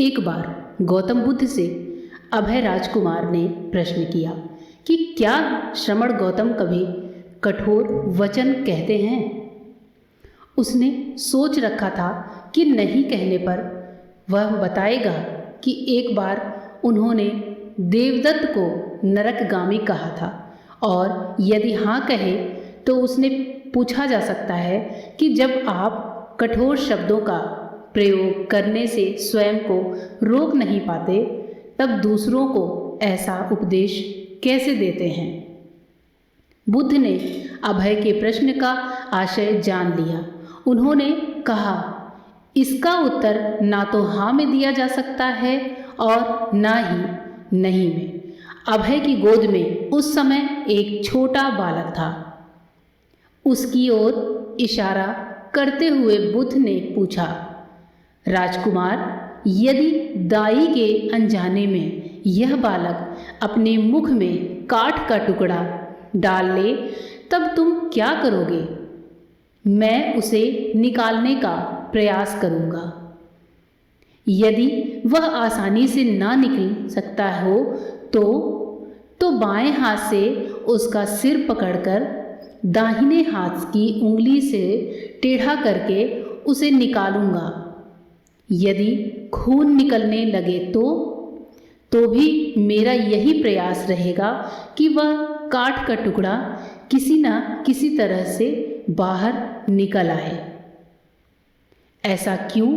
एक बार गौतम बुद्ध से अभय राजकुमार ने प्रश्न किया कि क्या श्रमण गौतम कभी कठोर वचन कहते हैं। उसने सोच रखा था कि नहीं कहने पर वह बताएगा कि एक बार उन्होंने देवदत्त को नरकगामी कहा था, और यदि हाँ कहे तो उसने पूछा जा सकता है कि जब आप कठोर शब्दों का प्रयोग करने से स्वयं को रोक नहीं पाते, तब दूसरों को ऐसा उपदेश कैसे देते हैं। बुद्ध ने अभय के प्रश्न का आशय जान लिया। उन्होंने कहा, इसका उत्तर ना तो हाँ में दिया जा सकता है और ना ही नहीं में। अभय की गोद में उस समय एक छोटा बालक था। उसकी ओर इशारा करते हुए बुद्ध ने पूछा, राजकुमार, यदि दाई के अनजाने में यह बालक अपने मुख में काठ का टुकड़ा डाल ले, तब तुम क्या करोगे। मैं उसे निकालने का प्रयास करूँगा। यदि वह आसानी से ना निकल सकता हो तो बाएं हाथ से उसका सिर पकड़कर दाहिने हाथ की उंगली से टेढ़ा करके उसे निकालूंगा। यदि खून निकलने लगे तो भी मेरा यही प्रयास रहेगा कि वह काठ का टुकड़ा किसी न किसी तरह से बाहर निकल आए। ऐसा क्यों?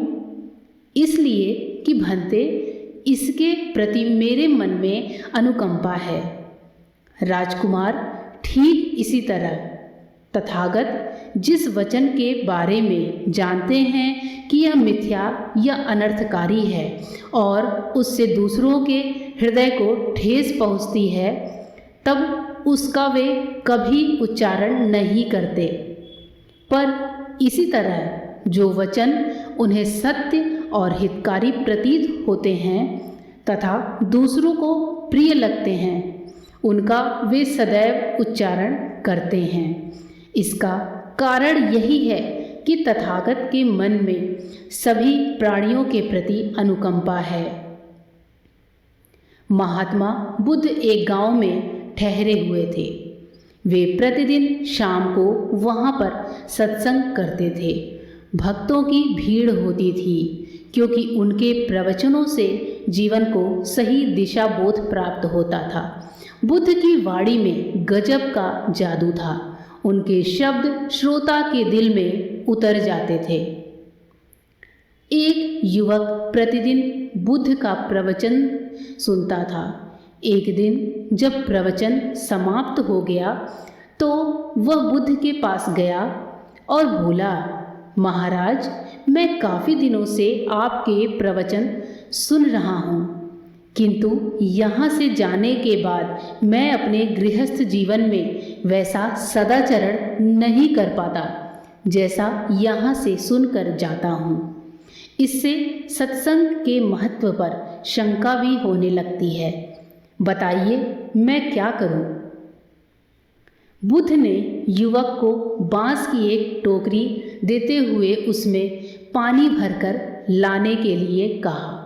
इसलिए कि भंते, इसके प्रति मेरे मन में अनुकंपा है। राजकुमार, ठीक इसी तरह तथागत जिस वचन के बारे में जानते हैं कि यह मिथ्या या अनर्थकारी है और उससे दूसरों के हृदय को ठेस पहुंचती है, तब उसका वे कभी उच्चारण नहीं करते। पर इसी तरह जो वचन उन्हें सत्य और हितकारी प्रतीत होते हैं तथा दूसरों को प्रिय लगते हैं, उनका वे सदैव उच्चारण करते हैं। इसका कारण यही है कि तथागत के मन में सभी प्राणियों के प्रति अनुकंपा है। महात्मा बुद्ध एक गांव में ठहरे हुए थे। वे प्रतिदिन शाम को वहां पर सत्संग करते थे। भक्तों की भीड़ होती थी, क्योंकि उनके प्रवचनों से जीवन को सही दिशा बोध प्राप्त होता था। बुद्ध की वाणी में गजब का जादू था। उनके शब्द श्रोता के दिल में उतर जाते थे। एक युवक प्रतिदिन बुद्ध का प्रवचन सुनता था। एक दिन जब प्रवचन समाप्त हो गया तो वह बुद्ध के पास गया और बोला, महाराज, मैं काफ़ी दिनों से आपके प्रवचन सुन रहा हूँ, किंतु यहाँ से जाने के बाद मैं अपने गृहस्थ जीवन में वैसा सदाचरण नहीं कर पाता जैसा यहाँ से सुनकर जाता हूँ। इससे सत्संग के महत्व पर शंका भी होने लगती है। बताइए, मैं क्या करूँ? बुद्ध ने युवक को बांस की एक टोकरी देते हुए उसमें पानी भरकर लाने के लिए कहा।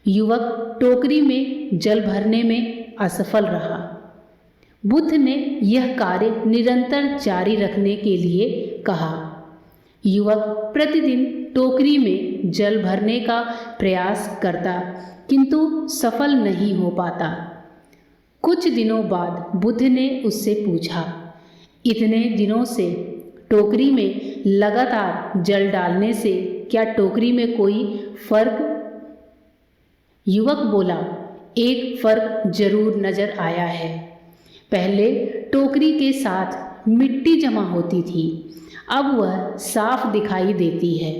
युवक टोकरी में जल भरने में असफल रहा। बुद्ध ने यह कार्य निरंतर जारी रखने के लिए कहा। युवक प्रतिदिन टोकरी में जल भरने का प्रयास करता, किंतु सफल नहीं हो पाता। कुछ दिनों बाद बुद्ध ने उससे पूछा, इतने दिनों से टोकरी में लगातार जल डालने से क्या टोकरी में कोई फर्क? युवक बोला, एक फर्क जरूर नजर आया है। पहले टोकरी के साथ मिट्टी जमा होती थी, अब वह साफ दिखाई देती है।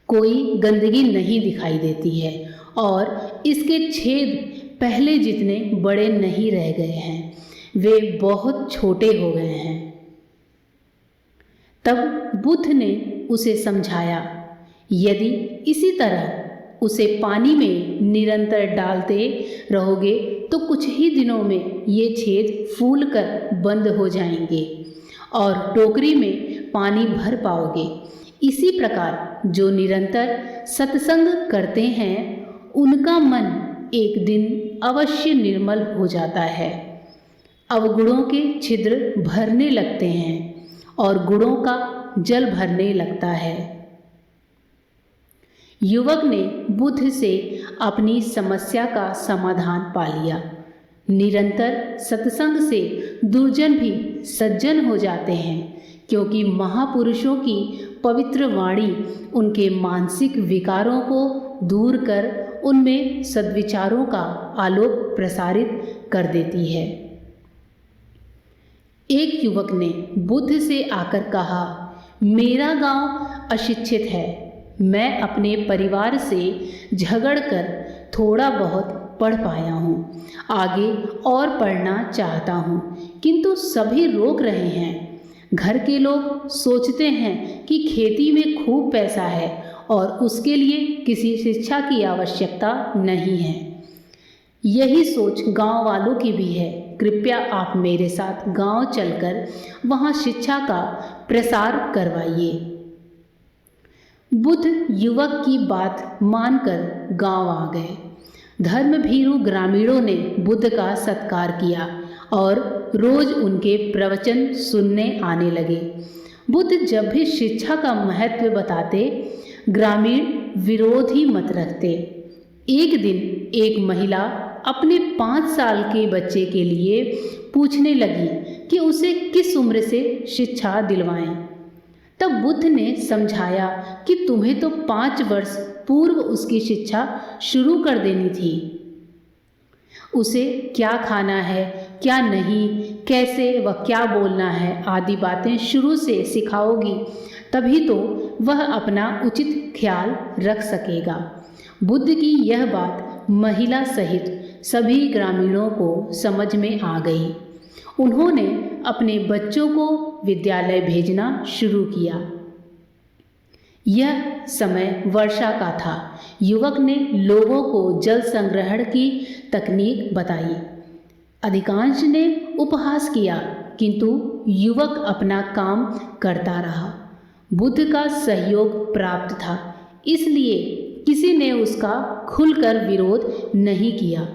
कोई गंदगी नहीं दिखाई देती है और इसके छेद पहले जितने बड़े नहीं रह गए हैं, वे बहुत छोटे हो गए हैं। तब बुद्ध ने उसे समझाया, यदि इसी तरह उसे पानी में निरंतर डालते रहोगे तो कुछ ही दिनों में ये छेद फूलकर बंद हो जाएंगे और टोकरी में पानी भर पाओगे। इसी प्रकार जो निरंतर सत्संग करते हैं उनका मन एक दिन अवश्य निर्मल हो जाता है। अवगुणों के छिद्र भरने लगते हैं और गुणों का जल भरने लगता है। युवक ने बुद्ध से अपनी समस्या का समाधान पा लिया। निरंतर सत्संग से दुर्जन भी सज्जन हो जाते हैं, क्योंकि महापुरुषों की पवित्र वाणी उनके मानसिक विकारों को दूर कर उनमें सद्विचारों का आलोक प्रसारित कर देती है। एक युवक ने बुद्ध से आकर कहा, मेरा गांव अशिक्षित है। मैं अपने परिवार से झगड़कर थोड़ा बहुत पढ़ पाया हूँ। आगे और पढ़ना चाहता हूँ, किंतु सभी रोक रहे हैं। घर के लोग सोचते हैं कि खेती में खूब पैसा है और उसके लिए किसी शिक्षा की आवश्यकता नहीं है। यही सोच गांव वालों की भी है। कृपया आप मेरे साथ गांव चलकर वहां शिक्षा का प्रसार करवाइए। बुद्ध युवक की बात मानकर गांव आ गए। धर्मभीरू ग्रामीणों ने बुद्ध का सत्कार किया और रोज उनके प्रवचन सुनने आने लगे। बुद्ध जब भी शिक्षा का महत्व बताते, ग्रामीण विरोध ही मत रखते। एक दिन एक महिला अपने 5 साल के बच्चे के लिए पूछने लगी कि उसे किस उम्र से शिक्षा दिलवाएं। तब बुद्ध ने समझाया कि तुम्हें तो 5 वर्ष पूर्व उसकी शिक्षा शुरू कर देनी थी। उसे क्या खाना है, क्या नहीं, कैसे व क्या बोलना है आदि बातें शुरू से सिखाओगी, तभी तो वह अपना उचित ख्याल रख सकेगा। बुद्ध की यह बात महिला सहित सभी ग्रामीणों को समझ में आ गई। उन्होंने अपने बच्चों को विद्यालय भेजना शुरू किया। यह समय वर्षा का था। युवक ने लोगों को जल संग्रहण की तकनीक बताई। अधिकांश ने उपहास किया, किंतु युवक अपना काम करता रहा। बुद्ध का सहयोग प्राप्त था, इसलिए किसी ने उसका खुलकर विरोध नहीं किया।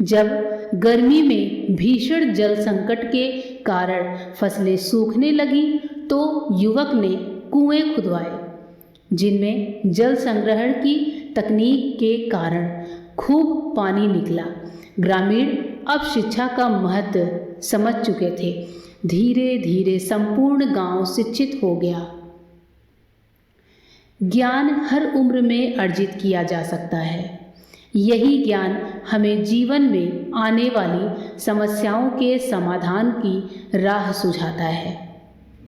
जब गर्मी में भीषण जल संकट के कारण फसलें सूखने लगी तो युवक ने कुएं खुदवाए, जिनमें जल संग्रहण की तकनीक के कारण खूब पानी निकला। ग्रामीण अब शिक्षा का महत्व समझ चुके थे। धीरे धीरे संपूर्ण गांव शिक्षित हो गया। ज्ञान हर उम्र में अर्जित किया जा सकता है। यही ज्ञान हमें जीवन में आने वाली समस्याओं के समाधान की राह सुझाता है।